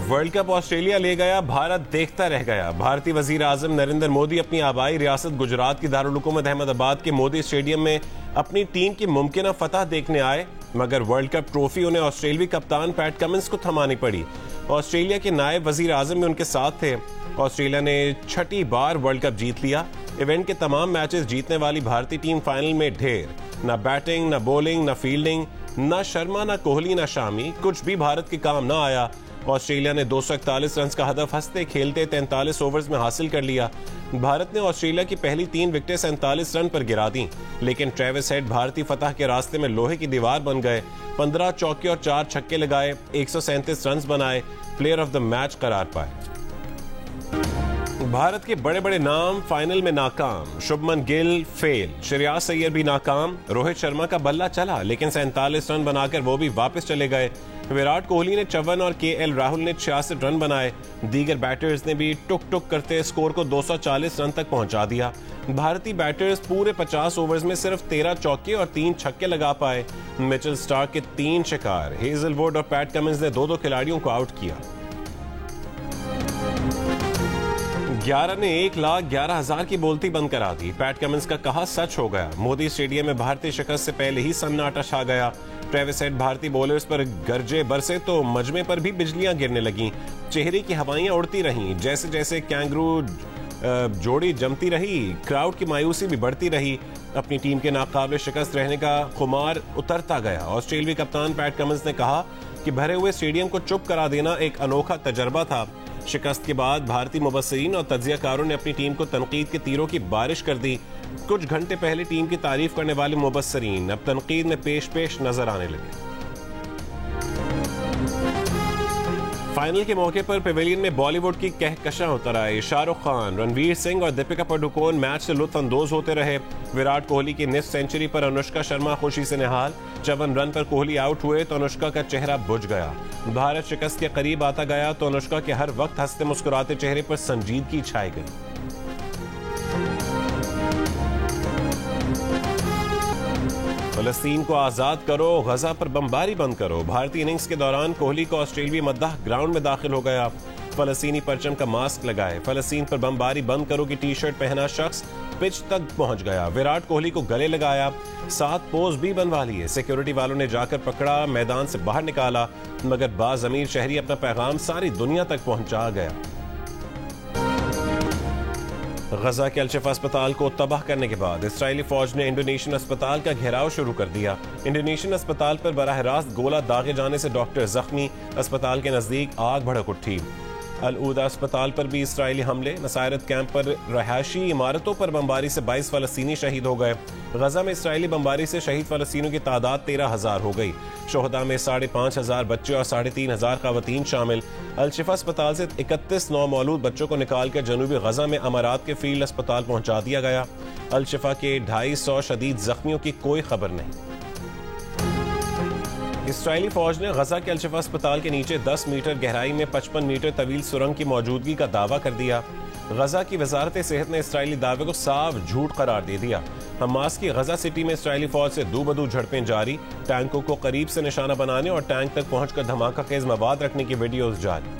World cup Australia ले गया, भारत देखता रह गया। भारतीय वजीर आजम नरेंद्र मोदी अपनी आबाई रियासत गुजरात की दारुल हुकूमत अहमदाबाद के मोदी स्टेडियम में अपनी टीम की मुमकिन फतह देखने आए, मगर वर्ल्ड कप ट्रॉफी उन्हें ऑस्ट्रेलियावी कप्तान पैट कमिंस को थमानी पड़ी। ऑस्ट्रेलिया के नायब वजीर आजम भी उनके साथ थे। ऑस्ट्रेलिया ने छठी बार वर्ल्ड कप जीत लिया। इवेंट के तमाम मैचेस जीतने वाली भारतीय टीम फाइनल में ढेर, न बैटिंग, न बॉलिंग, न फील्डिंग, न शर्मा, न कोहली, न शामी, कुछ भी भारत के काम न आया। ऑस्ट्रेलिया ने 241 रन का हदफ हंसते खेलते 43 ओवर्स में हासिल कर लिया। भारत ने ऑस्ट्रेलिया की पहली 3 विकेटें 47 रन पर गिरा दी, लेकिन ट्रेविस हेड भारतीय फतह के रास्ते में लोहे की दीवार बन गए। 15 चौके और 4 छक्के लगाए, 137 रन बनाए, प्लेयर ऑफ द मैच करार पाए। भारत के बड़े बड़े नाम फाइनल में नाकाम। शुभमन गिल फेल, श्रेयस अय्यर भी नाकाम। रोहित शर्मा का बल्ला चला, लेकिन 47 रन बनाकर वो भी वापस चले गए। विराट कोहली ने 54 और केएल राहुल ने 66 रन बनाए। दीगर बैटर्स ने भी टुक टुक करते स्कोर को 240 रन तक पहुंचा दिया। भारतीय बैटर्स पूरे 50 ओवर्स में सिर्फ 13 चौके और 3 छक्के लगा पाए। मिचेल स्टार्क के 3 शिकार, हेजलवुड और पैट कमिंस ने 2-2 खिलाड़ियों को आउट किया। 11 ने 1,11,000 की बोलती बंद करा दी। पैट कमिंस का कहा सच हो गया। मोदी स्टेडियम में भारतीय शिकस्त से पहले ही सन्नाटा छा गया। ट्रेविस हेड भारतीय बॉलर्स पर गरजे बरसे तो मजमे पर भी बिजलियां गिरने लगीं। चेहरे की हवाइयां उड़ती रहीं। जैसे जैसे कैंगरू जोड़ी जमती रही, क्राउड की मायूसी भी बढ़ती रही। अपनी टीम के नाकाबिल शिकस्त रहने का खुमार उतरता गया। ऑस्ट्रेलियावी कप्तान पैट कमिंस ने कहा कि भरे हुए स्टेडियम को चुप करा देना एक अनोखा तजर्बा था। शिकस्त के बाद भारतीय मुबस्सिरीन और तज्जियाकारों ने अपनी टीम को तनकीद के तीरों की बारिश कर दी। कुछ घंटे पहले टीम की तारीफ करने वाले मुबस्सिरीन अब तनकीद में पेश नजर आने लगे। फाइनल के मौके पर पेवेलियन में बॉलीवुड की कहकशां उतर आए। शाहरुख खान, रणवीर सिंह और दीपिका पादुकोण मैच से लुत्फ अंदोज होते रहे। विराट कोहली की निस्फ सेंचुरी पर अनुष्का शर्मा खुशी से निहाल। 54 रन पर कोहली आउट हुए तो अनुष्का का चेहरा बुझ गया। भारत शिकस्त के करीब आता गया तो अनुष्का के हर वक्त हंसते मुस्कुराते चेहरे पर संजीदगी छाई गई। फलस्तीन को आजाद करो, गजा पर बमबारी बंद करो। भारतीय इनिंग्स के दौरान कोहली को ऑस्ट्रेलियावी मद्दाह ग्राउंड में दाखिल हो गया। फलस्तीनी परचम का मास्क लगाए, फलस्तीन पर बमबारी बंद करो की टी-शर्ट पहना शख्स पिच तक पहुंच गया। विराट कोहली को गले लगाया, 7 पोज भी बनवा लिए। सिक्योरिटी वालों ने जाकर पकड़ा, मैदान से बाहर निकाला, मगर बाज अमीर शहरी अपना पैगाम सारी दुनिया तक पहुंचा गया। गजा के अल-शिफा अस्पताल को तबाह करने के बाद इस्राएली फौज ने इंडोनेशियन अस्पताल का घेराव शुरू कर दिया। इंडोनेशियन अस्पताल पर बराह रास्त गोला दागे जाने से डॉक्टर जख्मी। अस्पताल के नजदीक आग भड़क उठी। अल-ऊदा अस्पताल पर भी इस्राएली हमले। नसायरत कैंप पर रहायशी इमारतों पर बमबारी से 22 फलस्तीनी शहीद हो गए। गजा में इस्राएली बमबारी से शहीद फलस्तीनियों की तादाद 13,000 हो गई। शोहदा में 5,500 बच्चे और 3,500 खवातीन शामिल। अल-शिफा अस्पताल से 31 नौमौलूद बच्चों को निकालकर जनूबी गजा में अमारात के फील्ड अस्पताल पहुंचा दिया गया। अल-शिफा के 250 शदीद जख्मियों की कोई खबर नहीं। इस्राएली फौज ने गजा के अल-शिफा अस्पताल के नीचे 10 मीटर गहराई में 55 मीटर तवील सुरंग की मौजूदगी का दावा कर दिया। गजा की वजारत सेहत ने इस्राएली दावे को साफ झूठ करार दे दिया। हमास की गजा सिटी में इस्राएली फौज से दो-बदू झड़पें जारी। टैंकों को करीब से निशाना बनाने और टैंक तक पहुंचकर धमाका खेज मवाद रखने की वीडियोज जारी।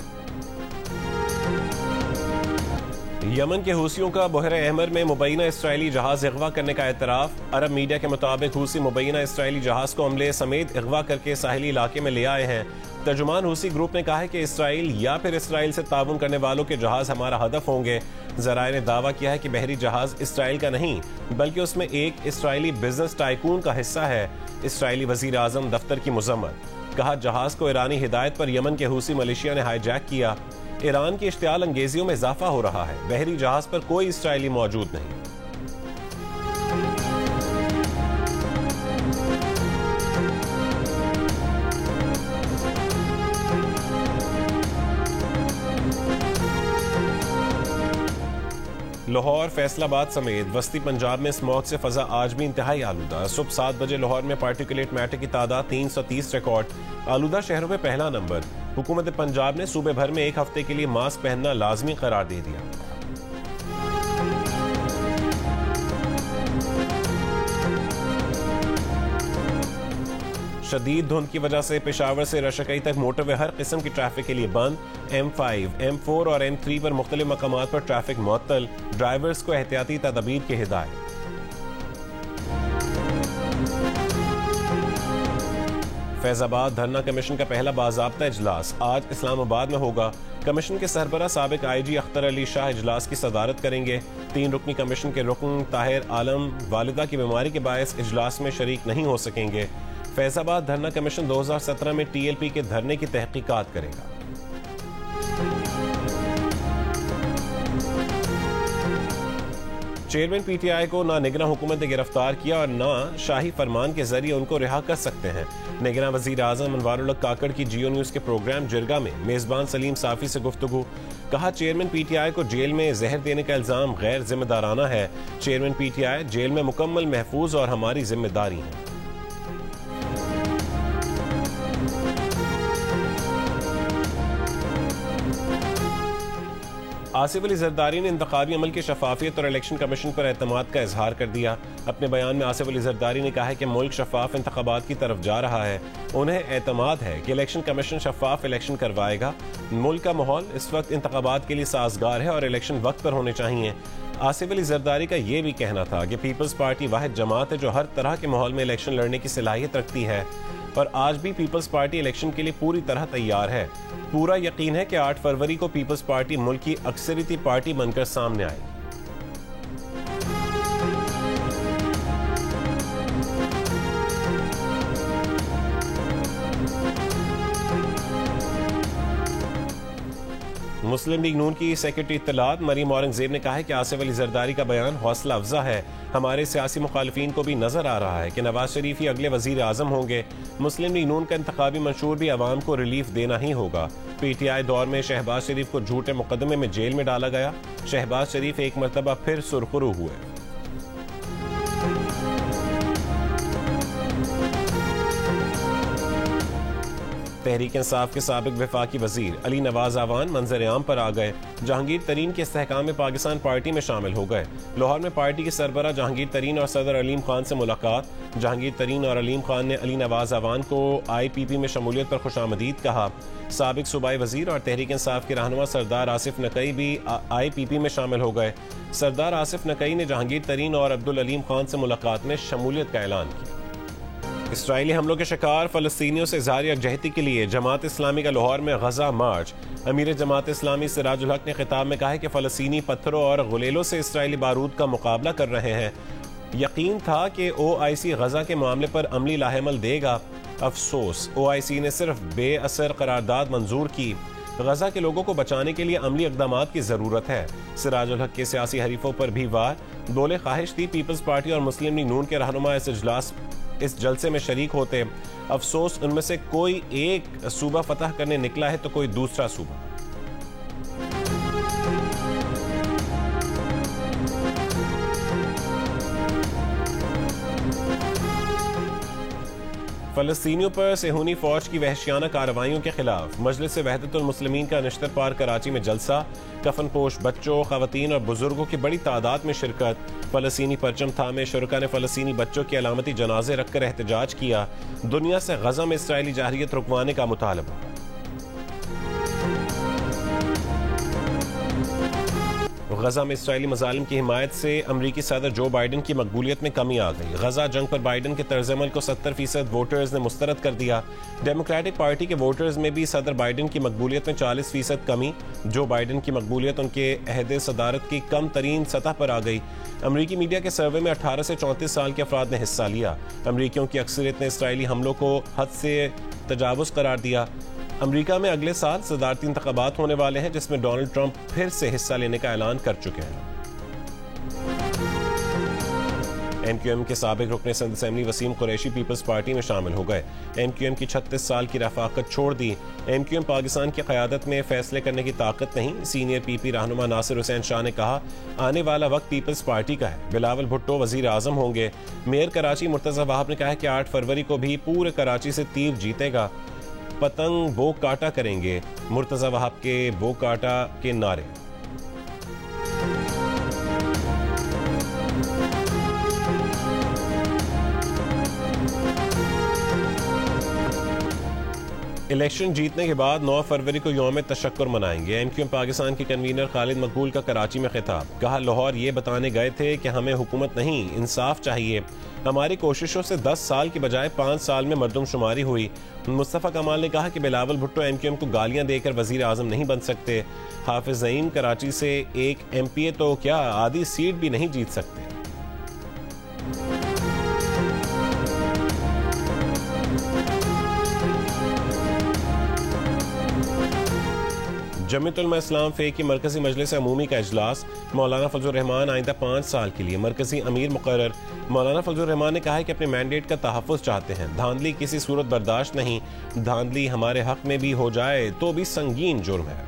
यमन के हूसियों का बहरे अहमर में मुबैना इस्राएली जहाज अगवा करने का एतराफ। अरब मीडिया के मुताबिक हूसी मुबैना इस्राएली जहाज को अमले समेत अगवा करके साहिली इलाके में ले आए हैं। तर्जुमान हूसी ग्रुप ने कहा है कि इसराइल या फिर इसराइल से ताउन करने वालों के जहाज हमारा हदफ होंगे। ज़राए ने दावा किया है कि बहरी जहाज इसराइल का नहीं, बल्कि उसमें एक इसराइली बिजनेस टाइकून का हिस्सा है। इसराइली वजीर आजम दफ्तर की मुजम्मत। कहा जहाज को ईरानी हिदायत पर यमन के हूसी मलेशिया ने हाईजैक किया। ईरान की इश्तियाल अंगेजियों में इजाफा हो रहा है। बहरी जहाज पर कोई इसराइली मौजूद नहीं। लाहौर, फैसलाबाद समेत वस्ती पंजाब में स्मॉग से फजा आज भी इंतहाई आलूदा। सुबह 7 बजे लाहौर में पार्टिकुलेट मैटर की तादाद 330 रिकॉर्ड। आलूदा शहरों में पहला नंबर। हुकूमत पंजाब ने सूबे भर में 1 हफ्ते के लिए मास्क पहनना लाजमी करार दे दिया। शदीद धुंध की वजह से पेशावर से रशकई तक मोटरवे हर किस्म की ट्रैफिक के लिए बंद। M5, M4 और M3 पर मुख्तलिफ मकामात पर ट्रैफिक मुअत्तल। ड्राइवर्स को एहतियाती तदबीर की हिदायत। फैजाबाद धरना कमीशन का पहला बाज़ाब्ता इजलास आज इस्लामाबाद में होगा। कमीशन के सरबरा साबिक IG अख्तर अली शाह इजलास की सदारत करेंगे। 3 रुकनी कमीशन के रुकन ताहिर आलम वालिदा की बीमारी के बायस इजलास में शरीक नहीं हो सकेंगे। फैजाबाद धरना कमीशन 2017 में TLP के धरने की तहकीकात करेगा। चेयरमैन PTI को ना निगरान हुकूमत ने गिरफ्तार किया और ना शाही फरमान के जरिए उनको रिहा कर सकते हैं। निगरान वजीर आजम अनवारुल हक काकड़ की जियो न्यूज के प्रोग्राम जिरगा में मेजबान सलीम साफी से गुफ्तगू। कहा, चेयरमैन PTI को जेल में जहर देने का इल्जाम गैर जिम्मेदाराना है। चेयरमैन PTI जेल में मुकम्मल महफूज और हमारी जिम्मेदारी है। आसिफ अली जरदारी ने इंतखाबी अमल की शफाफियत और इलेक्शन कमीशन पर एतमाद का इजहार कर दिया। अपने बयान में आसिफ अली जरदारी ने कहा है कि मुल्क शफाफ इंतखाबात की तरफ जा रहा है। उन्हें एतमाद है कि इलेक्शन कमीशन शफाफ इलेक्शन करवाएगा। मुल्क का माहौल इस वक्त इंतखाबात के लिए साजगार है और इलेक्शन वक्त पर होने चाहिए। आसिफ अली जरदारी का यह भी कहना था कि पीपल्स पार्टी वाहिद जमात है जो हर तरह के माहौल में इलेक्शन लड़ने की सलाहियत रखती है और आज भी पीपल्स पार्टी इलेक्शन के लिए पूरी तरह तैयार है। पूरा यकीन है कि 8 फरवरी को पीपल्स पार्टी मुल्क की अक्सरियती पार्टी बनकर सामने आएगी। मुस्लिम लीग नून की सेक्रेटरी इत्तलात मरीम औरंगजेब ने कहा है कि आसिफ अली जरदारी का बयान हौसला अफजा है। हमारे सियासी मुखालिफिन को भी नजर आ रहा है कि नवाज शरीफ ही अगले वजीर आजम होंगे। मुस्लिम लीग नून का इंतखाबी मंशूर भी अवाम को रिलीफ देना ही होगा। PTI दौर में शहबाज शरीफ को झूठे मुकदमे में जेल में डाला गया। शहबाज शरीफ एक मरतबा फिर सुरखरू हुए। तहरीक इंसाफ के साबिक वफाकी वजीर अली नवाज आवान मंजर आम पर आ गए। जहांगीर तरीन के इस्तेहकाम में पाकिस्तान पार्टी में शामिल हो गए। लाहौर में पार्टी के सरबरा जहांगीर तरीन और सदर अलीम खान से मुलाकात। जहांगीर तरीन और अलीम खान ने अली नवाज आवान को IPP में शमूलियत पर खुशामदीद कहा। साबिक सूबाई वजीर और तहरीक इंसाफ के रहनुमा सरदार आसिफ नकई भी IPP में शामिल हो गए। सरदार आसिफ नकई ने जहांगीर तरीन और अब्दुल अलीम खान से मुलाकात में शमूलियत का ऐलान किया। इसराइली हमलों के शिकार फलस्तीनियों से इज़हार यकजहती के लिए जमात इस्लामी का लाहौर में गजा मार्च। अमीर जमात इस्लामी सिराजुल हक ने खिताब में कहा है कि फलस्तीनी पत्थरों और गुलेलों से इसराइली बारूद का मुकाबला कर रहे हैं। यकीन था कि OIC गजा के मामले पर अमली लाहेमल देगा। अफसोस OIC ने सिर्फ बेअसर करारदाद मंजूर की। गजा के लोगों को बचाने के लिए अमली इक़दामात की जरूरत है। सिराजुल हक के सियासी हरीफों पर भी वार। दौले ख्वाहिश थी पीपल्स पार्टी और मुस्लिम लीग नून के रहनुमा इस जलसे में शरीक होते। अफसोस उनमें से कोई एक सूबा फतह करने निकला है तो कोई दूसरा सूबा। फलस्तीनियों पर सेहूनी फौज की वहशियाना कार्रवाइयों के खिलाफ मजलिस वहदतुल मुस्लिमीन का निश्तर पार कराची में जलसा। कफन पोश बच्चों, खवातीन और बुजुर्गों की बड़ी तादाद में शिरकत। फलस्तीनी परचम थामे शुरका ने फलस्तीनी बच्चों के अलामती जनाजे रखकर एहतजाज किया। दुनिया से गजा में इसराइली जाहिरियत रुकवाने का मुतालबा। गजा में इसराइली मजालिम की हिमायत से अमरीकी सदर जो बाइडन की मकबूलियत में कमी आ गई। गजा जंग पर बाइडन के तर्जमल को 70% वोटर्स ने मुस्तरद कर दिया। डेमोक्रेटिक पार्टी के वोटर्स में भी सदर बाइडन की मकबूलियत में 40% कमी। जो बाइडन की मकबूलियत उनके अहद सदारत की कम तरीन सतह पर आ गई। अमरीकी मीडिया के सर्वे में 18 से 34 साल के अफराद ने हिस्सा लिया। अमरीकियों की अक्सरियत ने इसराइली हमलों को हद से तजावुज़ करार दिया। अमेरिका में अगले साल सदारती इंतखाबात होने वाले हैं जिसमें डोनाल्ड ट्रंप फिर से हिस्सा लेने का ऐलान कर चुके हैं। MQM के साबिक रुकने सिंध असेंबली वसीम कुरैशी पीपल्स पार्टी में शामिल हो गए। MQM की 36 साल की रफाकत छोड़ दी। MQM पाकिस्तान की क़यादत में फैसले करने की ताकत नहीं। सीनियर PP रहनुमा नासिर हुसैन शाह ने कहा, आने वाला वक्त पीपल्स पार्टी का है। बिलावल भुट्टो वजीर आजम होंगे। मेयर कराची मुर्तज़ा वहाब ने कहा कि 8 फरवरी को भी पूरे कराची से तीर जीतेगा। पतंग वो काटा करेंगे। मुर्तज़ा वहाब के वो काटा के नारे। इलेक्शन जीतने के बाद 9 फरवरी को यौम तशक्कुर मनाएंगे। एमक्यूएम पाकिस्तान के कन्वीनर खालिद मकबूल का कराची में खिताब। कहा, लाहौर ये बताने गए थे कि हमें हुकूमत नहीं इंसाफ चाहिए। हमारी कोशिशों से 10 साल की बजाय 5 साल में मरदमशुमारी हुई। मुस्तफ़ा कमाल ने कहा कि बिलावल भुट्टो एमक्यूएम को गालियां देकर वजीर आजम नहीं बन सकते। हाफिज ज़ईन कराची से एक एमपीए तो क्या आधी सीट भी नहीं जीत सकते। जमीयत उलमा इस्लाम फ़े की मरकजी मजलिस अमूमी का इजलास। मौलाना फजल रहमान आइंदा 5 साल के लिए मरकजी अमीर मुकर्रर। मौलाना फजल रहमान ने कहा है कि अपने मैंडेट का तहफ़्फ़ुज़ चाहते हैं। धांधली किसी सूरत बर्दाश्त नहीं। धांधली हमारे हक में भी हो जाए तो भी संगीन जुर्म है।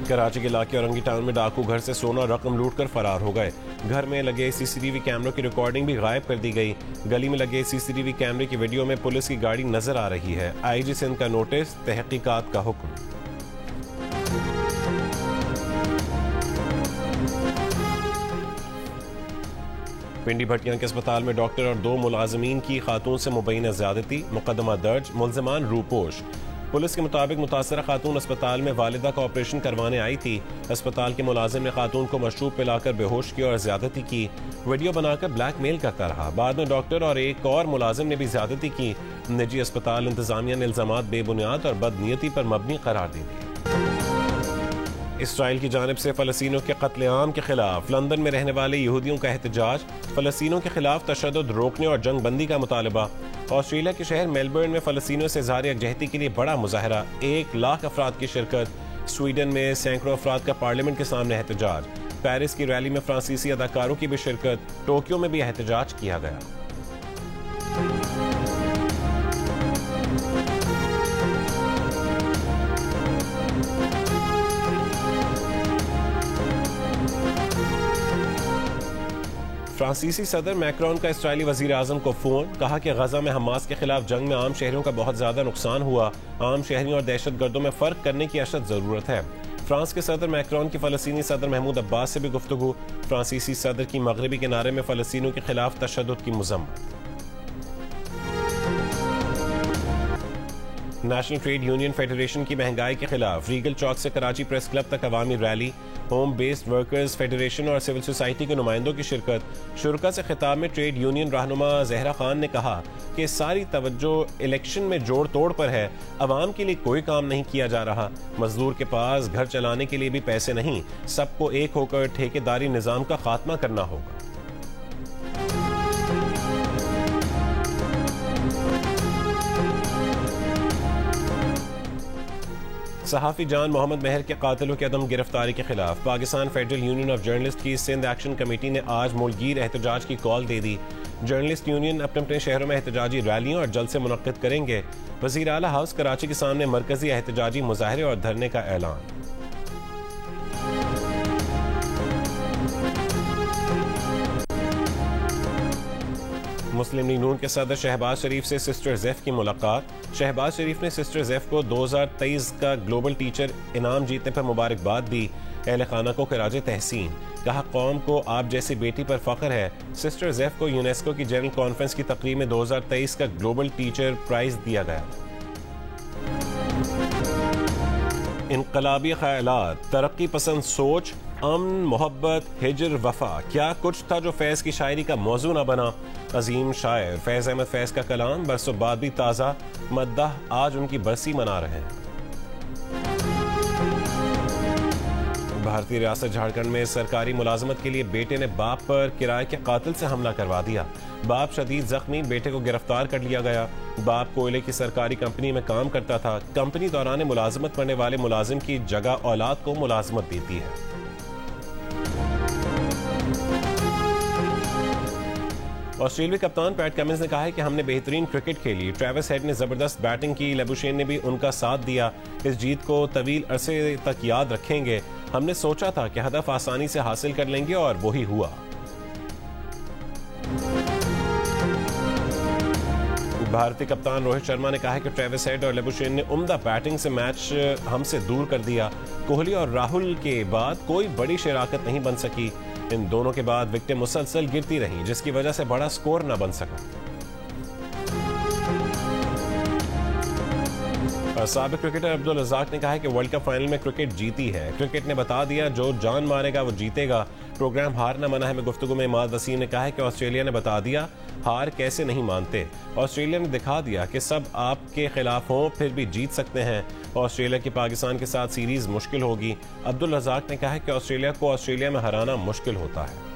कराची के इलाके औरंगी टाउन में डाकू घर से सोना रकम लूटकर फरार हो गए। घर में लगे सीसीटीवी कैमरों की रिकॉर्डिंग भी गायब कर दी गई। गली में लगे सीसीटीवी कैमरे की वीडियो में पुलिस की गाड़ी नजर आ रही है। आईजी सिंध का नोटिस, तहकीकात का हुक्म। पिंडी भटियां के अस्पताल में डॉक्टर और 2 मुलाजमीन की खातून से मुबैना ज्यादती। मुकदमा दर्ज, मुल्जिमान रूपोश। पुलिस के मुताबिक मुतासरा खातून अस्पताल में वालिदा का ऑपरेशन करवाने आई थी। अस्पताल के मुलाजिम ने खातून को मशरूब पिलाकर बेहोश किया और ज्यादती की। वीडियो बनाकर ब्लैकमेल करता रहा। बाद में डॉक्टर और एक और मुलाजिम ने भी ज्यादती की। निजी अस्पताल इंतजामिया ने इल्जामात बेबुनियाद और बदनीयती पर मबनी करार दे दिए। इसराइल की जानिब से फ़लस्तीनियों के कत्लेआम के खिलाफ लंदन में रहने वाले यहूदियों का एहतजाज। फ़लस्तीनियों के खिलाफ तशद्दुद रोकने और जंग बंदी का मुतालबा। ऑस्ट्रेलिया के शहर मेलबर्न में फ़लस्तीनियों से इज़हार यकजहती के लिए बड़ा मुजाहरा। 1 लाख अफराद की शिरकत। स्वीडन में सैकड़ों अफराद का पार्लियामेंट के सामने एहतजाज। पेरिस की रैली में फ्रांसीसी अदाकारों की भी शिरकत। टोक्यो में भी एहतजाज किया गया। फ्रांसीसी सदर मैक्रोन का इसराइली वजीर आजम को फोन। कहा कि गजा में हमास के खिलाफ जंग में आम शहरियों का बहुत ज्यादा नुकसान हुआ। आम शहरियों और दहशतगर्दों में फर्क करने की अशद जरूरत है। फ्रांस के सदर मैक्रोन की फ़लस्तीनी सदर महमूद अब्बास से भी गुफ्तगू। फ्रांसीसी सदर की मगरबी किनारे में फ़लस्तीनियों के खिलाफ तशद्दुद की मज़म्मत। नेशनल ट्रेड यूनियन फेडरेशन की महंगाई के खिलाफ रीगल चौक से कराची प्रेस क्लब तक अवामी rally. Home based workers federation और सिविल सोसाइटी के नुमाइंदों की शिरकत। शुरका से खिताब में ट्रेड यूनियन रहनुमा जहरा खान ने कहा कि सारी तवज्जो इलेक्शन में जोड़ तोड़ पर है। अवाम के लिए कोई काम नहीं किया जा रहा। मजदूर के पास घर चलाने के लिए भी पैसे नहीं। सबको एक होकर ठेकेदारी निजाम का खात्मा करना होगा। सहाफ़ी जान मोहम्मद मेहर के कातिलों की अदम गिरफ्तारी के खिलाफ Pakistan federal union of journalist की सिंध एक्शन कमेटी ने आज मुल्कगीर एहतजाज की कॉल दे दी। जर्नलिस्ट यूनियन अपने अपने शहरों में एहतजाजी रैलियां और जलसे मुनक्किद करेंगे। वज़ीर आला हाउस कराची के सामने मरकजी एहतजाजी मुजाहरे और धरने का ऐलान। मुस्लिम लीग नून के सदर शहबाज शरीफ से सिस्टर ज़ैफ की मुलाकात। शहबाज शरीफ ने सिस्टर ज़ैफ को 2023 का ग्लोबल टीचर इनाम जीतने पर मुबारकबाद दी। अहले खाना को खराज तहसीन। कहा, कौम को आप जैसी बेटी पर फख्र है। सिस्टर ज़ैफ को यूनेस्को की जनरल कॉन्फ्रेंस की तकरीब में 2023 का ग्लोबल टीचर प्राइज दिया गया। इनकलाबी ख्यालात, तरक्की पसंद सोच, अमन, मोहब्बत, हिजर, वफा, क्या कुछ था जो फैज़ की शायरी का मौजू न बना। अजीम शायर फैज़ अहमद फैज़ का कलाम बरसों बाद भी ताज़ा। मद्दाह आज उनकी बरसी मना रहे हैं। भारतीय रियासत झारखंड में सरकारी मुलाजमत के लिए बेटे ने बाप पर किराए के कातिल से हमला करवा दिया। बाप शदीद जख्मी, बेटे को गिरफ्तार कर लिया गया। बाप कोयले की सरकारी कंपनी में काम करता था। कंपनी दौरान मुलाजमत करने वाले मुलाजिम की जगह औलाद को मुलाजमत देती है। ऑस्ट्रेलियाई कप्तान पैट कमिंस ने कहा है कि हमने बेहतरीन क्रिकेट खेली। ट्रेविस हेड ने जबरदस्त बैटिंग की। लेबुशेन ने भी उनका साथ दिया। इस जीत को तवील अरसे तक याद रखेंगे। हमने सोचा था कि हदफ आसानी से हासिल कर लेंगे और वही हुआ। भारतीय कप्तान रोहित शर्मा ने कहा है कि ट्रेविस हेड और लेबुशेन ने उम्दा बैटिंग से मैच हमसे दूर कर दिया। कोहली और राहुल के बाद कोई बड़ी शराकत नहीं बन सकी। इन दोनों के बाद विकेटें मुसलसल गिरती रहीं, जिसकी वजह से बड़ा स्कोर न बन सका। साबिक क्रिकेटर अब्दुल रज़ाक ने कहा है कि वर्ल्ड कप फाइनल में क्रिकेट जीती है। क्रिकेट ने बता दिया जो जान मारेगा वो जीतेगा। प्रोग्राम हार न मना है में गुफ्तगू में इमाद वसीम ने कहा है कि ऑस्ट्रेलिया ने बता दिया हार कैसे नहीं मानते। ऑस्ट्रेलिया ने दिखा दिया कि सब आपके खिलाफ हों फिर भी जीत सकते हैं। ऑस्ट्रेलिया की पाकिस्तान के साथ सीरीज मुश्किल होगी। अब्दुल रज़ाक ने कहा है कि ऑस्ट्रेलिया को ऑस्ट्रेलिया में हराना मुश्किल होता है।